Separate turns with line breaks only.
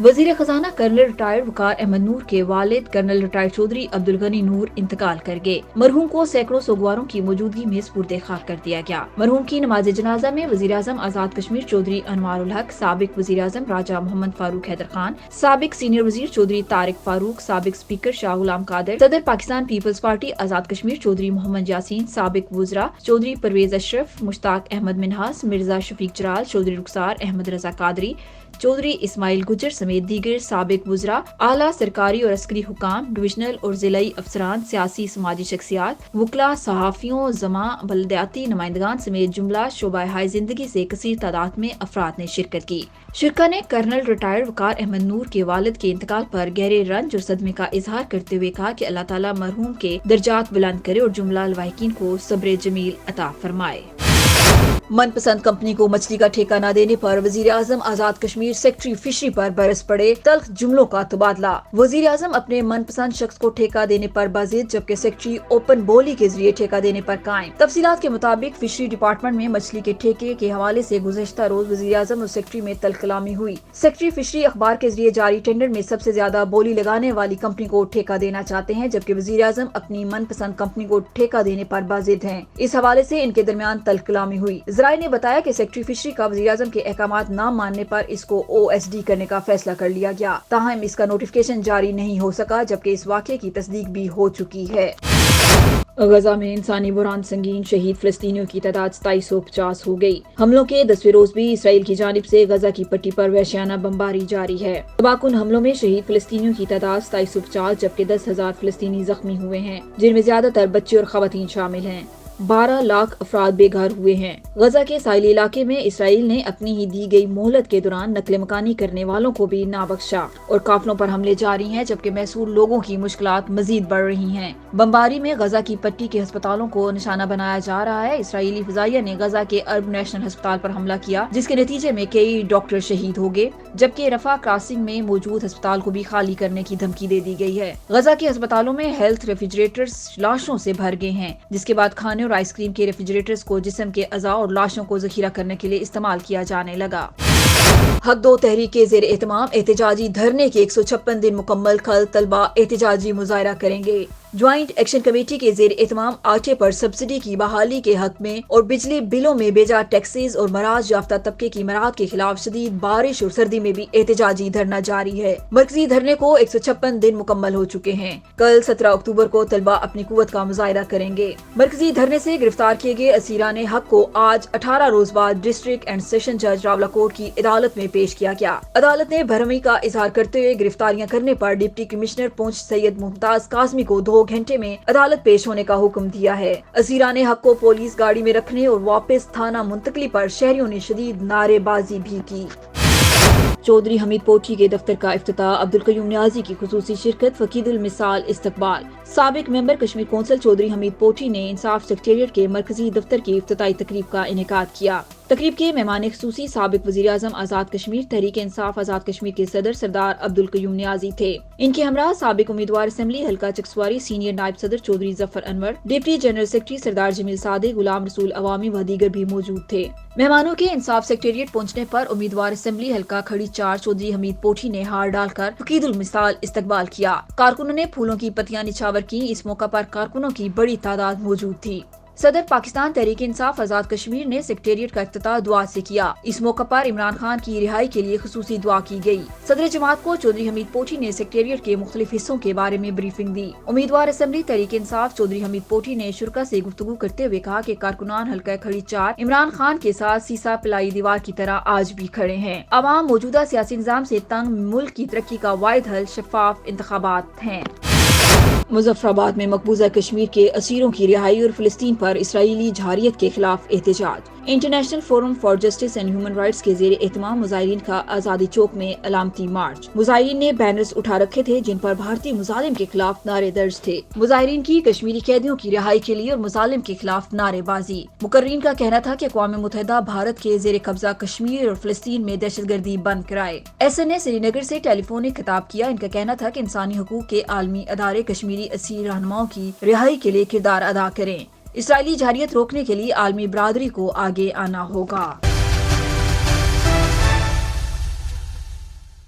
वजीर खजाना colonel retired वकार अहमद नूर के वालिद कर्नल रिटायर्ड चौधरी अब्दुल गनी नूर इंतकाल कर गए। मरहूम को सैकड़ों सोगवारों की मौजूदगी में सुपुर्द खाक कर दिया गया। मरहूम की नमाज जनाजा में वजीर आजम आजाद कश्मीर चौधरी अनवारुल हक, साबिक वजीर आजम राजा मोहम्मद फारूक हैदर खान, साबिक सीनियर वजीर चौधरी तारिक फारूक, साबिक स्पीकर शाह गुलाम कादर, सदर पाकिस्तान पीपल्स पार्टी आजाद कश्मीर चौधरी मोहम्मद यासीन, साबिक वुजरा चौधरी परवेज अशरफ, मुश्ताक अहमद मिनहास, मिर्जा शफीक जराल, चौधरी रुखसार अहमद रजा कादरी, चौधरी इस्माइल गुजर समेत दीगर साबिक वुजरा, आला सरकारी और अस्करी हुकाम, डिविजनल और जिलाई अफसरान, सियासी समाजी शख्सियात, वकला, सहाफियों, जमा बलदियाती नुमाइंदगान समेत जुमला शोबा हाय जिंदगी से कसीर तादाद में अफराद ने शिरकत की। शिरका ने कर्नल रिटायर्ड वकार अहमद नूर के वालिद के इंतकाल पर गहरे रंज और सदमे का इजहार करते हुए कहा कि अल्लाह ताला मरहूम के दर्जात बुलंद करे और जुमला लवाहिकीन को सब्र जमील अता फरमाए। मनपसंद कंपनी को मछली का ठेका न देने पर वजीर आजम आजाद कश्मीर सेक्रेटरी फिशरी पर बरस पड़े तल्ख जुमलों का तबादला। वजीर आजम अपने मनपसंद शख्स को ठेका देने पर बाजिद, जबकि सेक्रेटरी ओपन बोली के जरिए ठेका देने पर कायम। तफसीलात के मुताबिक फिशरी डिपार्टमेंट में मछली के ठेके के हवाले से गुज़श्ता रोज वजीर आजम और सेक्रेटरी में तल्ख कलामी हुई। सेक्रेटरी फिशरी अखबार के जरिए जारी टेंडर में सबसे ज्यादा बोली लगाने वाली कंपनी को ठेका देना चाहते हैं, जबकि वजीर आजम अपनी मनपसंद कंपनी को ठेका देने पर बाजिद हैं। इस हवाले से इनके दरमियान तल्ख कलामी हुई। जराये ने बताया कि सेक्रेटरी फिशरी का वज़ीर आज़म के अहकामात न मानने पर इसको OSD करने का फैसला कर लिया गया। ताहम इसका नोटिफिकेशन जारी नहीं हो सका, जबकि इस वाक़े की तस्दीक भी हो चुकी है। गजा में इंसानी बुरान संगीन, शहीद फिलिस्तीनियों की तादाद 2750 हो गई। हमलों के 10वें रोज भी इसराइल की जानिब से गजा की पट्टी पर वहशियाना बमबारी जारी है। तबाहकुन हमलों में शहीद फिलिस्तीनियों की तादाद 2750, जबकि 10,000 फिलिस्तीनी जख्मी हुए हैं, जिनमें ज्यादातर बच्चे और खवातीन शामिल हैं। 12 लाख अफराद बेघर हुए हैं। गजा के साहिली इलाके में इसराइल ने अपनी ही दी गई मोहलत के दौरान नकल मकानी करने वालों को भी ना बख्शा और काफिलों पर हमले जारी हैं, जबकि महसूल लोगों की मुश्किलात मजीद बढ़ रही हैं। बमबारी में गजा की पट्टी के अस्पतालों को निशाना बनाया जा रहा है। इसराइली फिजाइया ने गजा के अर्ब नेशनल अस्पताल पर हमला किया, जिसके नतीजे में कई डॉक्टर शहीद हो गए, जबकि रफा क्रॉसिंग में मौजूद अस्पताल को भी खाली करने की धमकी दे दी गई है। गजा के अस्पतालों में हेल्थ रेफ्रिजरेटर्स लाशों से भर गए हैं, जिसके बाद खाने और आइसक्रीम के रेफ्रिजरेटर्स को जिस्म के अज़ा और लाशों को जखीरा करने के लिए इस्तेमाल किया जाने लगा। हक दो तहरीक के ज़ेर एहतमाम एहतजाजी धरने के 156 दिन मुकम्मल, कल तलबा एहतजाजी मुजाहरा करेंगे। ज्वाइंट एक्शन कमेटी के जेर एहतमाम आटे पर सब्सिडी की बहाली के हक में और बिजली बिलों में बेजा टैक्सेस और मराज याफ्ता तबके की मराहत के खिलाफ शदीद बारिश और सर्दी में भी एहतजाजी धरना जारी है। मरकजी धरने को 156 दिन मुकम्मल हो चुके हैं। कल 17 अक्टूबर को तलबा अपनी कुव्वत का मुजाहिरा करेंगे। मरकजी धरने से गिरफ्तार किए गए असीरान हक को आज 18 रोज बाद डिस्ट्रिक्ट एंड सेशन जज रावलाकोट की अदालत में पेश किया गया। अदालत ने भरमी का इजहार करते हुए गिरफ्तारियां करने पर डिप्टी कमिश्नर पुंछ सैयद मुमताज कासमी को 2 घंटे में अदालत पेश होने का हुक्म दिया है। असीरान हक को पुलिस गाड़ी में रखने और वापस थाना मुंतकली पर शहरियों ने शदीद नारेबाजी भी की। चौधरी हमीद पोठी के दफ्तर का इफ्तिताह, अब्दुल कयूम नियाजी की खुसूसी शिरकत, फकीदुल मिसाल इस्तकबाल। साबिक मेंबर कश्मीर कौंसिल चौधरी हमीद पोठी ने इंसाफ सेक्रेटेरिएट के मरकजी दफ्तर की इफ्तिताही तकरीब का इनेकाद किया। तकरीब के मेहमान खुसूसी साबिक वजीर आजम आजाद कश्मीर तहरीक इंसाफ आजाद कश्मीर के सदर सरदार अब्दुल कयूम नियाजी थे। इनके हमरा साबिक उम्मीदवार असेंबली हल्का चकसवारी सीनियर नायब सदर Chaudhry Zafar Anwar, deputy general secretary Sardar Jamil Saade, Ghulam रसूल अवामी व दीगर भी मौजूद थे। मेहमानों के इंसाफ सेक्रेटेरिएट पहुंचने पर उम्मीदवार असेंबली हल्का खड़ी 4 चौधरी हमीद पोठी ने हार डालकर फकीदुल मिसाल इस्तकबाल किया। कारकुनों ने फूलों की पत्तियां निछावर की। इस मौका पर कारकुनों की बड़ी तादाद मौजूद थी। सदर पाकिस्तान तहरीक इंसाफ आजाद कश्मीर ने सेक्रेटेरिएट का इफ्तिताह दुआ से किया। इस मौका पर इमरान खान की रिहाई के लिए खुसूसी दुआ की गई। सदर जमात को चौधरी हमीद पोठी ने सेक्रेटेरिएट के मुख्तलिफ हिस्सों के बारे में ब्रीफिंग दी। उम्मीदवार असेंबली तहरीक इंसाफ चौधरी हमीद पोठी ने शुरा से गुफ्तगू करते हुए कहा कि कारकुनान हल्का खड़ी 4 इमरान खान के साथ सीसा पिलाई दीवार की तरह आज भी खड़े हैं। अवाम मौजूदा सियासी निजाम से तंग, मुल्क की तरक्की का वाहिद हल शफाफ इंतखाबात हैं। मुजफ्फराबाद में मकबूजा कश्मीर के असीरों की रिहाई और फिलिस्तीन पर इसराइली जहारियत के खिलाफ एहतजाज। International forum for justice and human rights के जेर एहतमाम मुजाहिरीन का आजादी चौक में अलामती मार्च। मुजाहिरीन ने बैनर्स उठा रखे थे जिन पर भारतीय मुजालिम के खिलाफ नारे दर्ज थे। मुजाहिरीन की कश्मीरी कैदियों की रिहाई के लिए और मुजालिम के खिलाफ नारेबाजी। मुकर्रीन का कहना था कि अक़वाम मुत्तहिदा भारत के जेर कब्जा कश्मीर और फिलिस्तीन में दहशतगर्दी बंद कराए। SN ने श्रीनगर से टेलीफोनिक खिताब किया। इनका कहना था कि इंसानी हकूक के आलमी अदारे कश्मीरी असीर रहनुमाओं की रिहाई के लिए किरदार अदा करें। इसराइली जहारियत रोकने के लिए आलमी बरादरी को आगे आना होगा।